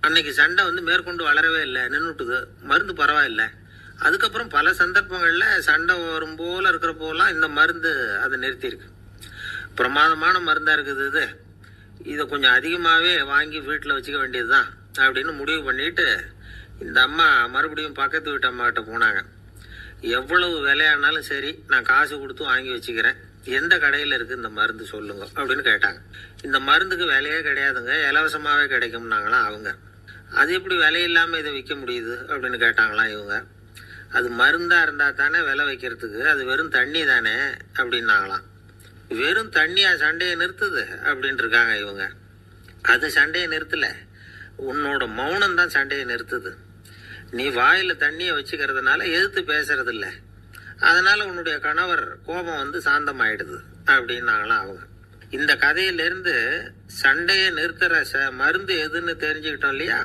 அன்னைக்கு சண்டை வந்து மேற்கொண்டு வளரவே இல்லை, நின்றுட்டுது. மருந்து பரவாயில்லை. அதுக்கப்புறம் பல சந்தர்ப்பங்கள்ல சண்டை வரும் போல இருக்கிற போலாம் இந்த மருந்து அதை நிறுத்தியிருக்கு. பிரமாதமான மருந்தா இருக்குது இது. இதை கொஞ்சம் அதிகமாகவே வாங்கி வீட்டில் வச்சுக்க வேண்டியதுதான் அப்படின்னு முடிவு பண்ணிட்டு இந்த அம்மா மறுபடியும் பக்கத்து வீட்டு அம்மாகிட்ட போனாங்க. எவ்வளவு விலையானாலும் சரி, நான் காசு கொடுத்து வாங்கி வச்சுக்கிறேன், எந்த கடையில் இருக்குது இந்த மருந்து சொல்லுங்க அப்படின்னு கேட்டாங்க. இந்த மருந்துக்கு விலையே கிடையாதுங்க, இலவசமாகவே கிடைக்கும்னாங்களாம் அவங்க. அது எப்படி விலை இல்லாமல் இதை விற்க முடியுது அப்படின்னு கேட்டாங்களாம் இவங்க. அது மருந்தாக இருந்தால் தானே விலை வைக்கிறதுக்கு, அது வெறும் தண்ணி தானே அப்படின்னாங்களாம். வெறும் தண்ணியா சண்டையை நிறுத்துது அப்படின்ட்டு இருக்காங்க இவங்க. அது சண்டையை நிறுத்தலை, உன்னோட மௌனம் தான் சண்டையை நிறுத்துது. நீ வாயில் தண்ணியை வச்சுக்கிறதுனால எதிர்த்து பேசுறது இல்லை, அதனால உன்னுடைய கணவர் கோபம் வந்து சாந்தமாயிடுது அப்படின்னாங்களாம் அவங்க. இந்த கதையிலிருந்து சண்டையை நிறுத்துற மருந்து எதுன்னு தெரிஞ்சுக்கிட்டோம் இல்லையா?